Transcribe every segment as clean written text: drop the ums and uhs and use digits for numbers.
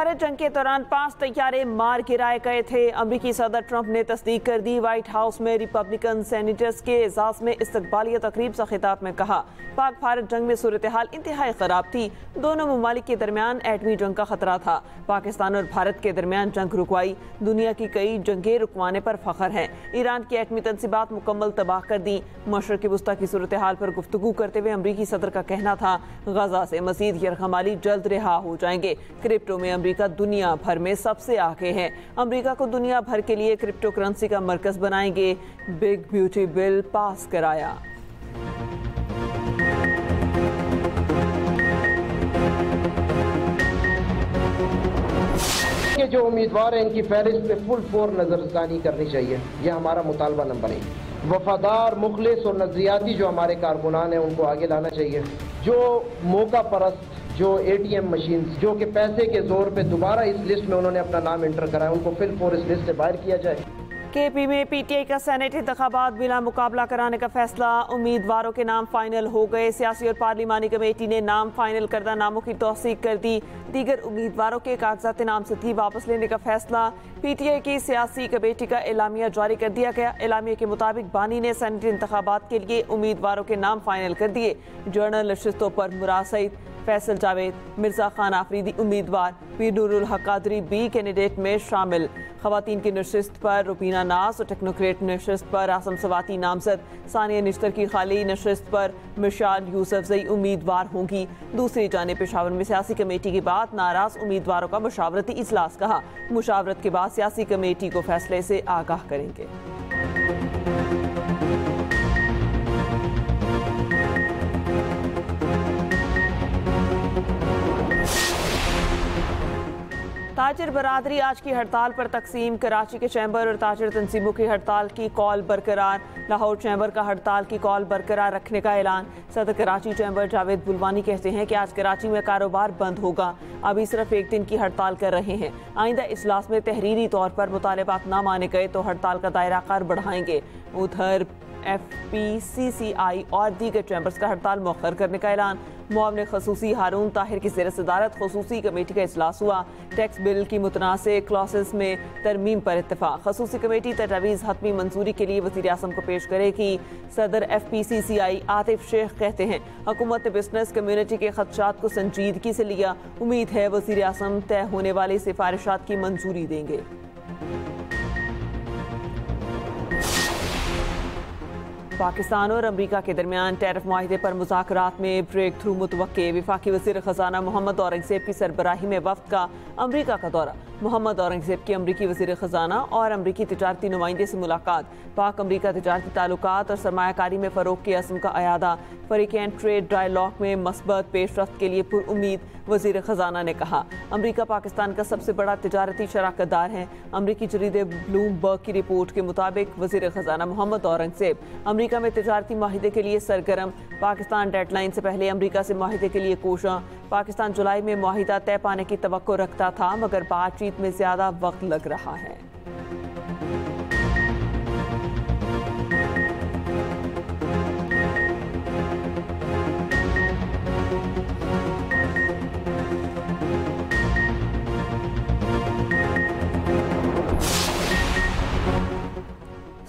भारत जंग के दौरान 5 तैयारे मार गिराए गए थे। अमेरिकी सदर ट्रंप ने तस्दीक कर दी। व्हाइट हाउस में रिपब्लिकन सेनेटर्स के एजाज में इस्तकबालिया तकरीब से खिताब में कहा, पाक भारत जंग में सूरत हाल इंतहाई खराब थी। दोनों ममालिक के दरमियान एटमी जंग का खतरा था। पाकिस्तान और भारत के दरमियान जंग रुकवाई। दुनिया की कई जंगें रुकवाने पर फख्र है। ईरान की एटमी तंसीबात मुकम्मल तबाह कर दी। मशरक़ी वुस्ता की सूरत हाल पर गुफ्तगू करते हुए अमरीकी सदर का कहना था, गजा से मजीद यरगमाली जल्द रिहा हो जाएंगे। क्रिप्टो में अमेरिका दुनिया भर में सबसे आगे है। अमेरिका को दुनिया भर के लिए क्रिप्टो करेंसी का मरकज बनाएंगे। बिग ब्यूटी बिल पास कराया। के जो उम्मीदवार हैं इनकी फहरिस्त पे फुल फोर नजरसानी करनी चाहिए। यह हमारा मुतालबा नंबर 1। वफादार, मुखलिस और नजरियाती जो हमारे कारकुनान हैं उनको आगे लाना चाहिए। जो मौका परस्त, जो ATM मशीन, जो कि पैसे के जोर पे दोबारा इस लिस्ट में उन्होंने अपना नाम एंटर कराया, उनको फिल फोर इस लिस्ट से बाहर किया जाए। KP में PTI का सेनेट इंतखाबात बिला मुकाबला कराने का फैसला। उम्मीदवारों के नाम फाइनल हो गए। सियासी और पार्लिमानी कमेटी ने नाम फाइनल करदा नामों की तौसीक कर दी। दीगर उम्मीदवारों के कागजात नामजदगी वापस लेने का फैसला। PTI की सियासी कमेटी का एलामिया जारी कर दिया गया। एलामिया के मुताबिक बानी ने सेनेट इंतखाबात के लिए उम्मीदवारों के नाम फाइनल कर दिए। जर्नल नशिस्तों पर मुराद सईद, फैसल जावेद, मिर्जा खान आफरीदी उम्मीदवार, पीर नूरुल हक कादरी B कैंडिडेट में शामिल। खवातीन की नशिस्त पर रुबीना नाज और टेक्नोक्रेट नशिस्त पर आसम सवाती नामजद। सानिया निश्तर की खाली नशिस्त पर मिशाल यूसुफजई उम्मीदवार होंगी। दूसरी जानिब पेशावर में सियासी कमेटी के बाद नाराज उम्मीदवारों का मुशावरती इजलास कहा। मुशावरत के बाद सियासी कमेटी को फैसले से आगाह करेंगे। ताजिर बरादरी आज की हड़ताल पर तकसीम। कराची के चैम्बर और ताजिर तंजीमों की हड़ताल की कॉल बरकरार। लाहौर चैम्बर का हड़ताल की कॉल बरकरार रखने का ऐलान। सदर कराची चैम्बर जावेद बुलवानी कहते हैं कि आज कराची में कारोबार बंद होगा। अभी सिर्फ एक दिन की हड़ताल कर रहे हैं। आइंदा इजलास में तहरीरी तौर पर मुतालबात न माने गए तो हड़ताल का दायरा कार बढ़ाएंगे। उधर FPCCI और दीगर चैम्बर्स का हड़ताल मौखर करने का ऐलान। मुआविन खसूसी हारून ताहिर की ज़ेर सदारत खसूसी कमेटी का इजलास हुआ। टैक्स बिल की मुतनाज़ क्लॉसेस में तरमीम पर इत्तफाक। खसूसी कमेटी तजावीज़ हतमी मंजूरी के लिए वज़ीर आज़म को पेश करेगी। सदर FPCCI आतिफ शेख कहते हैं, हुकूमत ने बिजनेस कम्यूनिटी के खदशात को संजीदगी से लिया। उम्मीद है वज़ीर आज़म तय होने वाली सिफारिशात की मंजूरी देंगे। पाकिस्तान और अमरीका के दरमियान टैरिफ मुआहिदे पर मुज़ाकरात में ब्रेक थ्रू मुतवक्के। वफाकी वज़ीर ख़ज़ाना मोहम्मद औरंगज़ेब की सरबराही में वफ़द का अमरीका का दौरा। मोहम्मद औरंगज़ेब की अमरीकी वज़ीर ख़ज़ाना और अमरीकी तिजारती नुमाइंदे से मुलाकात। पाक अमरीका तिजारती ताल्लुकात और सरमायाकारी में फ़रोग़ के अज़्म का अयादा। फ़रीक़ैन ट्रेड डायलॉग में मस्बत पेशरफ्त के लिए पुरुम्मीद। वज़ीर ख़ज़ाना ने कहा, अमरीका पाकिस्तान का सबसे बड़ा तिजारती शराकतदार है। अमरीकी जरीदे ब्लूमबर्ग की रिपोर्ट के मुताबिक वज़ीर ख़ज़ाना मोहम्मद औरंगज़ेब अमरीका में तिजारती माहिदे के लिए सरगर्म। पाकिस्तान डेडलाइन से पहले अमरीका से माहिदे के लिए कोशां। पाकिस्तान जुलाई में माहिदा तय पाने की तवक्को रखता था, मगर बातचीत में ज़्यादा वक्त लग रहा है।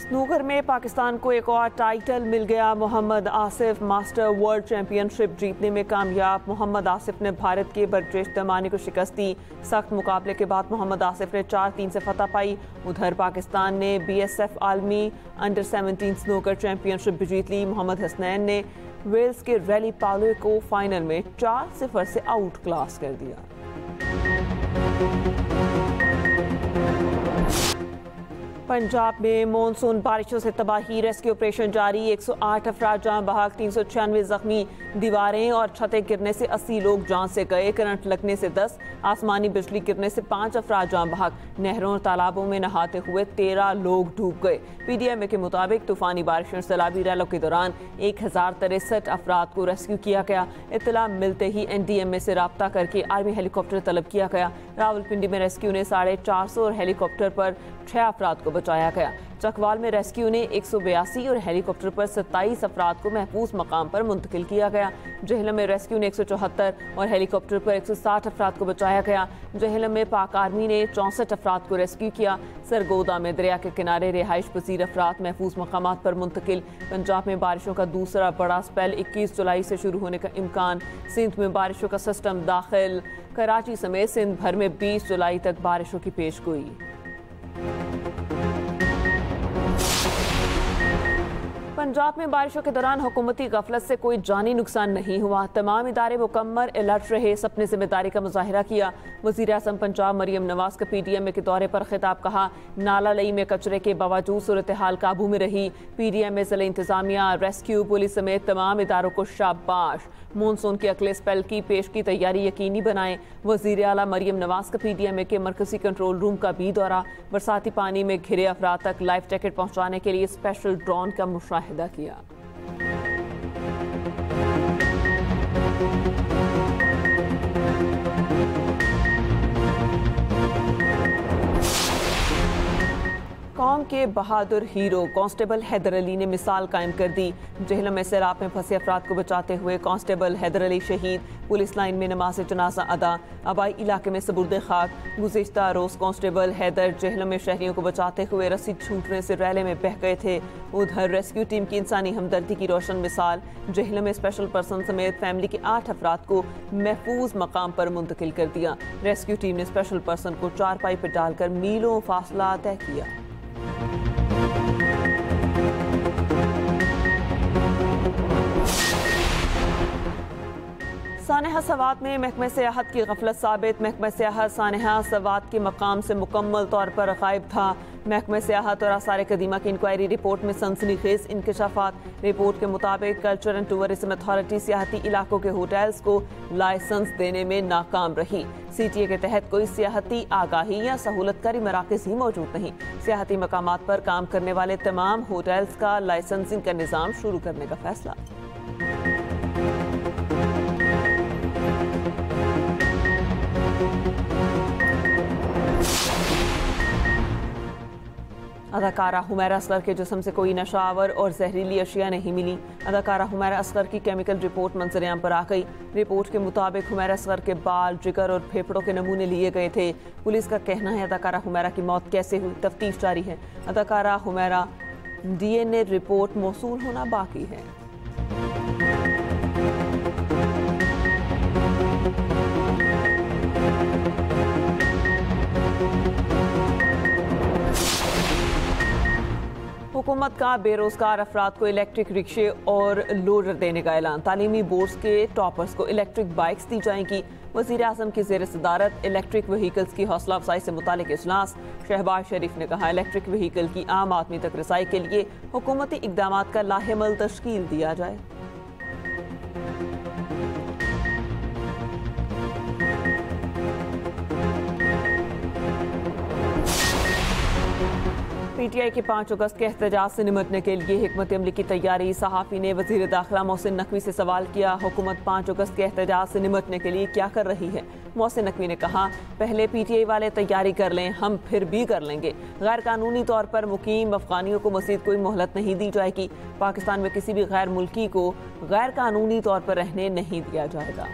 स्नूकर में पाकिस्तान को एक और टाइटल मिल गया। Mohammad Asif master world championship जीतने में कामयाब। मोहम्मद आसिफ ने भारत के बरजेश दमानी को शिकस्त दी। सख्त मुकाबले के बाद मोहम्मद आसिफ ने 4-3 से फतह पाई। उधर पाकिस्तान ने BSF आलमी अंडर 17 स्नूकर चैंपियनशिप भी जीत ली। मोहम्मद हसनैन ने वेल्स के रैली पालो को फाइनल में 4-0 से आउट क्लास कर दिया। पंजाब में मानसून बारिशों से तबाही। रेस्क्यू ऑपरेशन जारी। 108 अफराद जान बहक, 396 जख्मी। दीवारें और छतें गिरने से 80 लोग जान से गए। करंट लगने से 10, आसमानी बिजली गिरने से 5 अफराद जान बहक। नहरों और तालाबों में नहाते हुए 13 लोग डूब गए। PDMA के मुताबिक तूफानी बारिशों और सैलाबी रैलों के दौरान 1063 अफराद को रेस्क्यू किया गया। इत्तला मिलते ही NDMA से रब्ता करके आर्मी हेलीकॉप्टर तलब किया गया। रावलपिंडी में रेस्क्यू ने 450 और हेलीकॉप्टर पर 6 अफराद को बचाया गया। चकवाल में रेस्क्यू ने 182 और हेलीकॉप्टर पर 27 अफराद को महफूज मकाम पर मुंतकिल किया गया। जहलम में रेस्क्यू ने 174 और हेलीकॉप्टर पर 160 अफराद को बचाया गया। जहलम में पाक आर्मी ने 64 अफराद को रेस्क्यू किया। सरगोदा में दरिया के किनारे रिहाइश पजीर अफराद महफूज मकामात पर मुंतकिल। पंजाब में बारिशों का दूसरा बड़ा स्पेल 21 जुलाई से शुरू होने का इम्कान। सिंध में बारिशों का सिस्टम दाखिल। कराची समेत सिंध भर में 20 जुलाई तक बारिशों की पेशगोई। पंजाब में बारिशों के दौरान हुकूमती गफलत से कोई जानी नुकसान नहीं हुआ। तमाम इदारे मुकम्मल अलर्ट रहे, अपनी जिम्मेदारी का मुजाहिरा किया। वज़ीर आज़म पंजाब मरियम नवाज का PDM के दौरे पर खिताब। कहा, नाला लई में कचरे के बावजूद सूरत हाल काबू में रही। PDM में ज़िला इंतजामिया, रेस्क्यू, पुलिस समेत तमाम इदारों को शाबाश। मानसून के अगले स्पेल की पेश की तैयारी यकीनी बनाएं। वज़ीर आला मरियम नवाज का PDM के मरकजी कंट्रोल रूम का भी दौरा। बरसाती पानी में घिरे अफराद तक लाइफ जैकेट पहुँचाने के लिए स्पेशल ड्रोन का मुशाहिदा किया। कौम के बहादुर हीरो कांस्टेबल हैदर अली ने मिसाल कायम कर दी। जहलम में सैलाब में फंसे अफराद को बचाते हुए कांस्टेबल हैदर अली शहीद। पुलिस लाइन में नमाज जनाजा अदा। आबाई इलाके में सबुर्द खाक। गुज़िश्ता रोज़ कांस्टेबल हैदर जहलम में शहरियों को बचाते हुए रस्सी छूटने से रैले में बह गए थे। उधर रेस्क्यू टीम की इंसानी हमदर्दी की रोशन मिसाल। जहलम में स्पेशल पर्सन समेत फैमिली के 8 अफराद को महफूज मकाम पर मुंतकिल कर दिया। रेस्क्यू टीम ने स्पेशल पर्सन को चारपाई पर डालकर मीलों फासला तय किया। सानहा सवात में महकमे सियाहत की गफलत साबित। महकमा सियाहत सानहा सवात के मकाम से मुकम्मल तौर पर गायब था। महकमा सियाहत और आसार कदीमा की इंक्वायरी रिपोर्ट में सनसनीखेज इंकशाफात। रिपोर्ट के मुताबिक कल्चर एंड टूरिज्म अथॉरिटी सियाहती इलाकों के होटल्स को लाइसेंस देने में नाकाम रही। CTA के तहत कोई सियाहती आगाही या सहूलतकारी मराकज़ ही मौजूद नहीं। सियाहती मकामात पर काम करने वाले तमाम होटल्स का लाइसेंसिंग का निज़ाम शुरू करने का फैसला। अदाकारा हुमैरा असगर के जिस्म से कोई नशावर और जहरीली अशिया नहीं मिली। अदाकारा हुमैरा असगर की केमिकल रिपोर्ट मंजरेआम पर आ गई। रिपोर्ट के मुताबिक हुमैरा असगर के बाल, जिगर और फेफड़ों के नमूने लिए गए थे। पुलिस का कहना है अदाकारा हुमैरा की मौत कैसे हुई, तफ्तीश जारी है। अदाकारा हुमैरा DNA रिपोर्ट मौसूल होना बाकी है। हुकूमत का बेरोजगार अफराद को इलेक्ट्रिक रिक्शे और लोडर देने का ऐलान। तालीमी बोर्ड्स के टॉपर्स को इलेक्ट्रिक बाइक्स दी जाएंगी। वज़ीर आज़म की ज़ेर सदारत इलेक्ट्रिक व्हीकल्स की हौसला अफजाई से मुतालिक इजलास। शहबाज शरीफ ने कहा, इलेक्ट्रिक व्हीकल की आम आदमी तक रसाई के लिए हुकूमती इक़दामात का लाहेमल तश्कील दिया जाए। PTI के 5 अगस्त के एहतजाज से निमटने के लिए हिकमत अमली की तैयारी। सहाफ़ी ने वज़ीर दाखिला मोहसिन नकवी से सवाल किया, हुकूमत 5 अगस्त के एहतजाज से निमटने के लिए क्या कर रही है। मोहसिन नकवी ने कहा, पहले PTI वाले तैयारी कर लें, हम फिर भी कर लेंगे। गैर कानूनी तौर पर मुकीम अफगानियों को मज़ीद कोई मोहलत नहीं दी जाएगी। पाकिस्तान में किसी भी गैर मुल्की को गैर कानूनी तौर पर रहने नहीं दिया जाएगा।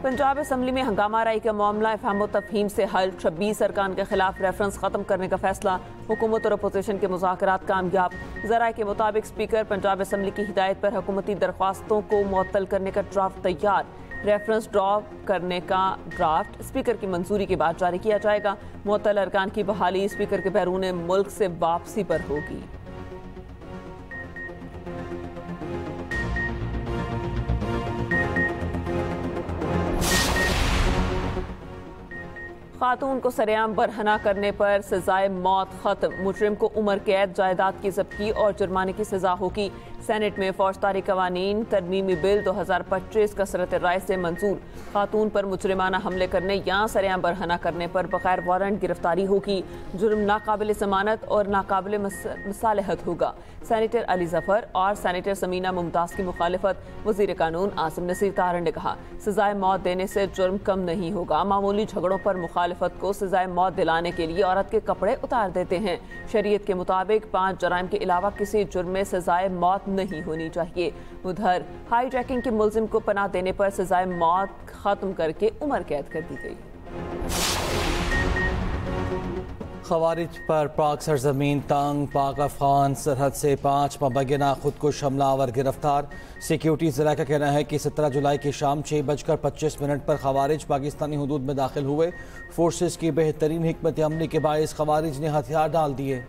पंजाब असम्बली में हंगामा राई का मामला इफ़हाम तफ़हीम से हल। 26 अरकान के खिलाफ रेफरेंस ख़त्म करने का फैसला। हुकूमत और अपोजिशन के मुज़ाकरात कामयाब। ज़राए के मुताबिक स्पीकर पंजाब असम्बली की हिदायत पर हुकूमती दरख्वास्तों को मुअत्तल करने का ड्राफ्ट तैयार। रेफरेंस ड्रॉप करने का ड्राफ्ट स्पीकर की मंजूरी के बाद जारी किया जाएगा। मुअत्तल अरकान की बहाली स्पीकर के बैरून मुल्क से वापसी पर होगी। खातून को सरेआम बरहना करने पर सजाए मौत खत्म। मुजरिम को उम्र कैद, जायदाद की जब्ती और जुर्माने की सजा होगी। सेनेट में फौजदारी कवानीन तरमीमी बिल 2025 कसरत राय से मंजूर। खातून पर मुजरिमाना हमले करने या सरेआम बरहना करने पर बगैर वारंट गिरफ्तारी होगी। जुर्म नाकाबिल जमानत और नाकाबिल मसालहत होगा। सेनेटर अली जफर और सेनेटर समीना मुमताज की मुखालिफत। वजीर कानून आसिम नसीर तारड़ ने कहा, सजाए मौत देने से जुर्म कम नहीं होगा। मामूली झगड़ों पर मुखालिफत को सजाए मौत दिलाने के लिए औरत के कपड़े उतार देते हैं। शरीयत के मुताबिक 5 जराइम के अलावा किसी जुर्म में सजाए मौत नहीं होनी चाहिए। उधर हाईजैकिंग के मुल्जिम को पनाह देने पर सजाए मौत खत्म करके उम्र कैद कर दी गई। खवारिज पर पाक सरजमीन तंग। पाक अफगान सरहद से 5 मबैना खुदकुश हमलावर गिरफ्तार। सिक्योरिटी ज़रा का कहना है कि 17 जुलाई की शाम 6:25 पर खवारिज पाकिस्तानी हुदूद में दाखिल हुए। फोर्सेस की बेहतरीन हिकमत अमली के बायस खवारिज ने हथियार डाल दिए।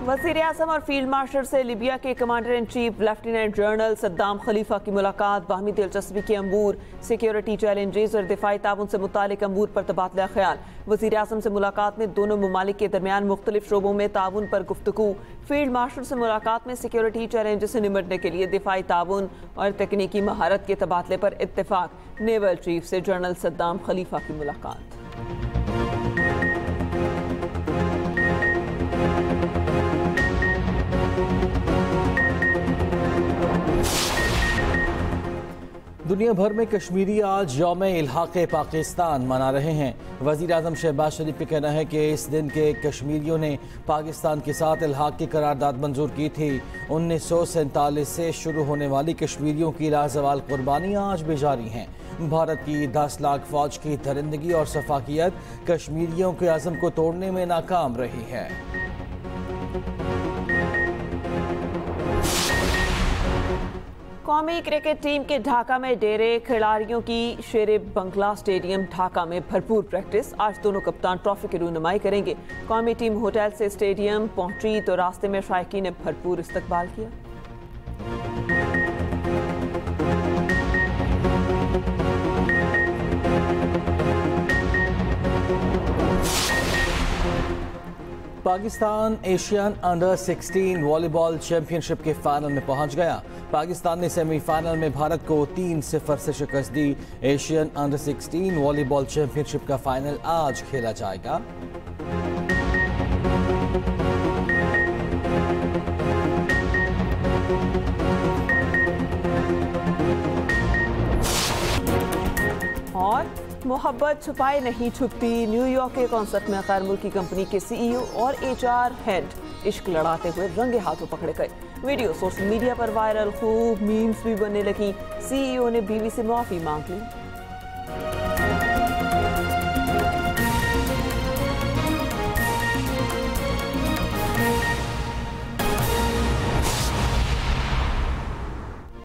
वज़ीर आज़म और फील्ड मार्शल से लिबिया के commander in chief lieutenant general Saddam Khalifa की मुलाकात। बाहमी दिलचस्पी के अमूर, सिक्योरिटी चैलेंजेस और दिफाई ताउन से मुतालिक अमूर पर तबादला ख्याल। वज़ीर आज़म से मुलाकात में दोनों ममालिक के दरमियान मुख्तलिफ शोबों में ताउन पर गुफ्तगू। फील्ड मार्शल से मुलाकात में सिक्योरिटी चैलेंजेस से निपटने के लिए दिफाई ताउन और तकनीकी महारत के तबादले पर इत्तेफाक। नेवल चीफ से जनरल सद्दाम खलीफा की मुलाकात। दुनिया भर में कश्मीरी आज यौम इल्हाक़ पाकिस्तान मना रहे हैं। वज़ीर आज़म शहबाज शरीफ का कहना है कि इस दिन के कश्मीरियों ने पाकिस्तान के साथ इल्हाक़ की करारदाद मंजूर की थी। 1947 से शुरू होने वाली कश्मीरियों की लाजवाल कुर्बानियाँ आज भी जारी हैं। भारत की 10 लाख फौज की दरिंदगी और सफाकियत कश्मीरियों के आज़म को तोड़ने में नाकाम रही है। कौमी क्रिकेट टीम के ढाका में डेरे। खिलाड़ियों की शेरे बंगला स्टेडियम ढाका में भरपूर प्रैक्टिस। आज दोनों कप्तान ट्रॉफी की रूनुमाई करेंगे। कौमी टीम होटल से स्टेडियम पहुंची तो रास्ते में शायकीन ने भरपूर इस्तकबाल किया। Pakistan Asian under 16 volleyball championship के फाइनल में पहुंच गया। पाकिस्तान ने सेमीफाइनल में भारत को 3-0 से शिकस्त दी। एशियन अंडर 16 वॉलीबॉल चैंपियनशिप का फाइनल आज खेला जाएगा। और मोहब्बत छुपाए नहीं छुपती। न्यूयॉर्क के कॉन्सर्ट में गैर मुल्की कंपनी के सीईओ और HR हेड इश्क लड़ाते हुए रंगे हाथों पकड़े गए। वीडियो सोशल मीडिया पर वायरल, खूब मीम्स भी बनने लगी। सीईओ ने बीवी से माफी मांग ली।